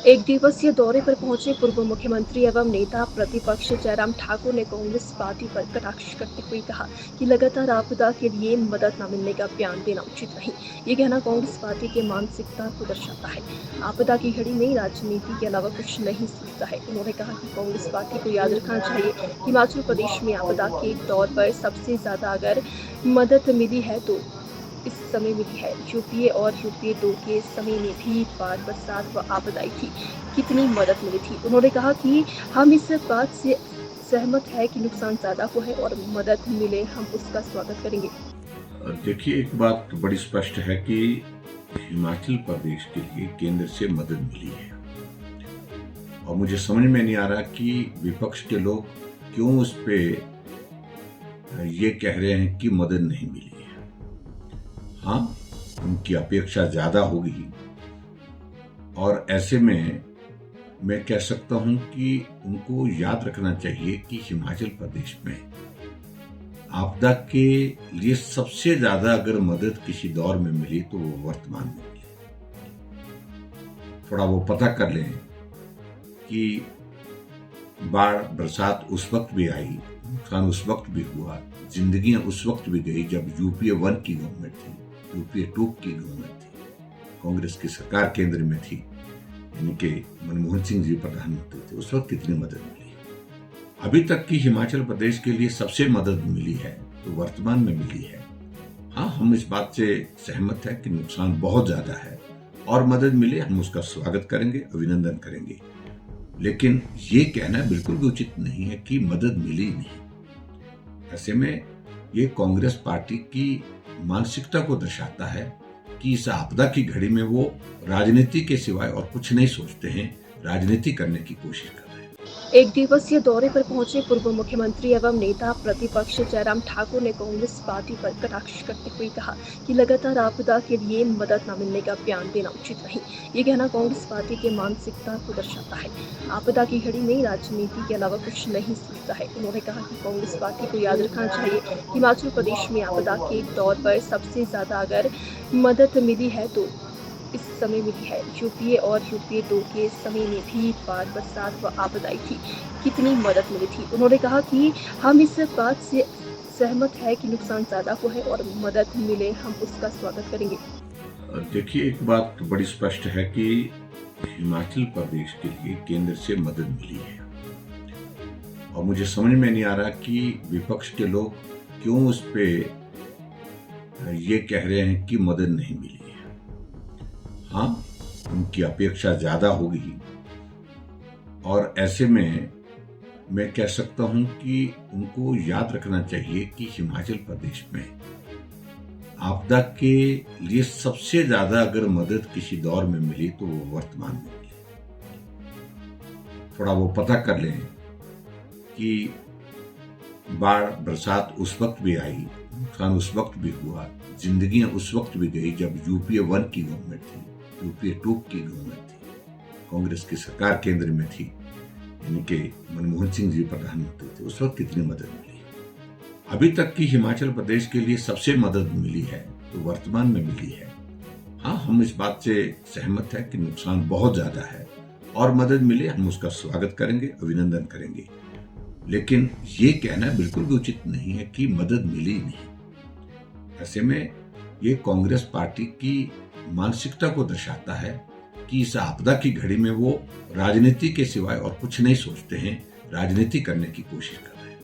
एक दिवसीय दौरे पर पहुंचे पूर्व मुख्यमंत्री एवं नेता प्रतिपक्ष जयराम ठाकुर ने कांग्रेस पार्टी पर कटाक्ष करते हुए कहा कि लगातार आपदा के लिए मदद न मिलने का बयान देना उचित नहीं। ये कहना कांग्रेस पार्टी की मानसिकता को दर्शाता है। आपदा की घड़ी में राजनीति के अलावा कुछ नहीं सूझता है। उन्होंने कहा कि कांग्रेस पार्टी को याद रखना चाहिए कि हिमाचल प्रदेश में आपदा के दौर पर सबसे ज्यादा अगर मदद मिली है तो इस समय मिली है। यूपीए और यूपीए 2 के समय में भी बाढ़, बरसात व आपदा आई थी, कितनी मदद मिली थी। उन्होंने कहा कि हम इस बात से सहमत है कि नुकसान ज्यादा हुआ है और मदद मिले हम उसका स्वागत करेंगे। देखिए, एक बात बड़ी स्पष्ट है कि हिमाचल प्रदेश के लिए केंद्र से मदद मिली है और मुझे समझ में नहीं आ रहा कि विपक्ष के लोग क्यों उस पे ये कह रहे हैं कि मदद नहीं मिली है। हाँ, उनकी अपेक्षा ज्यादा होगी और ऐसे में मैं कह सकता हूं कि उनको याद रखना चाहिए कि हिमाचल प्रदेश में आपदा के लिए सबसे ज्यादा अगर मदद किसी दौर में मिली तो वो वर्तमान में मिली। थोड़ा वो पता कर लें कि बाढ़ बरसात उस वक्त भी आई, नुकसान उस वक्त भी हुआ, जिंदगियां उस वक्त भी गई जब यूपीए 1 की गवर्नमेंट थी, यूपीए 2 की गवर्नमेंट थी, कांग्रेस की सरकार केंद्र में थी, यानी कि मनमोहन सिंह जी प्रधानमंत्री थे। उस वक्त कितनी मदद मिली। अभी तक की हिमाचल प्रदेश के लिए सबसे मदद मिली है तो वर्तमान में मिली है। हाँ, हम इस बात से सहमत है कि नुकसान बहुत ज्यादा है और मदद मिले हम उसका स्वागत करेंगे, अभिनंदन करेंगे, लेकिन ये कहना बिल्कुल भी उचित नहीं है कि मदद मिली नहीं। ऐसे में ये कांग्रेस पार्टी की मानसिकता को दर्शाता है कि इस आपदा की घड़ी में वो राजनीति के सिवाय और कुछ नहीं सोचते हैं, राजनीति करने की कोशिश कर रहे हैं। एक दिवसीय दौरे पर पहुंचे पूर्व मुख्यमंत्री एवं नेता प्रतिपक्ष जयराम ठाकुर ने कांग्रेस पार्टी पर कटाक्ष करते हुए कहा कि लगातार आपदा के लिए मदद न मिलने का बयान देना उचित नहीं। ये कहना कांग्रेस पार्टी की मानसिकता को दर्शाता है। आपदा की घड़ी में राजनीति के अलावा कुछ नहीं सूझता है। उन्होंने कहा कि कांग्रेस पार्टी को याद रखना चाहिए कि हिमाचल प्रदेश में आपदा के दौर पर सबसे ज्यादा अगर मदद मिली है तो इस समय मिली है। यूपीए और यूपीए 2 के समय में भी बाढ़, बरसात व आपदा आई थी, कितनी मदद मिली थी। उन्होंने कहा कि हम इस बात से सहमत है कि नुकसान ज्यादा हुआ है और मदद मिले हम उसका स्वागत करेंगे। देखिए, एक बात बड़ी स्पष्ट है कि हिमाचल प्रदेश के लिए केंद्र से मदद मिली है और मुझे समझ में नहीं आ रहा कि विपक्ष के लोग क्यों उस पे ये कह रहे हैं कि मदद नहीं मिली है। हाँ, उनकी अपेक्षा ज्यादा होगी और ऐसे में मैं कह सकता हूं कि उनको याद रखना चाहिए कि हिमाचल प्रदेश में आपदा के लिए सबसे ज्यादा अगर मदद किसी दौर में मिली तो वो वर्तमान में मिली। थोड़ा वो पता कर लें कि बाढ़ बरसात उस वक्त भी आई, नुकसान उस वक्त भी हुआ, जिंदगियां उस वक्त भी गई जब यूपीए 1 की गवर्नमेंट थी, यूपीए 2 की गवर्नमेंट थी, कांग्रेस की सरकार केंद्र में थी, यानी कि मनमोहन सिंह जी प्रधानमंत्री थे। उस वक्त कितनी मदद मिली। अभी तक की हिमाचल प्रदेश के लिए सबसे मदद मिली है तो वर्तमान में मिली है। हाँ, हम इस बात से सहमत है कि नुकसान बहुत ज्यादा है और मदद मिले हम उसका स्वागत करेंगे, अभिनंदन करेंगे, लेकिन ये कहना बिल्कुल भी उचित नहीं है कि मदद मिली नहीं। ऐसे में ये कांग्रेस पार्टी की मानसिकता को दर्शाता है कि इस आपदा की घड़ी में वो राजनीति के सिवाय और कुछ नहीं सोचते हैं, राजनीति करने की कोशिश कर रहे हैं।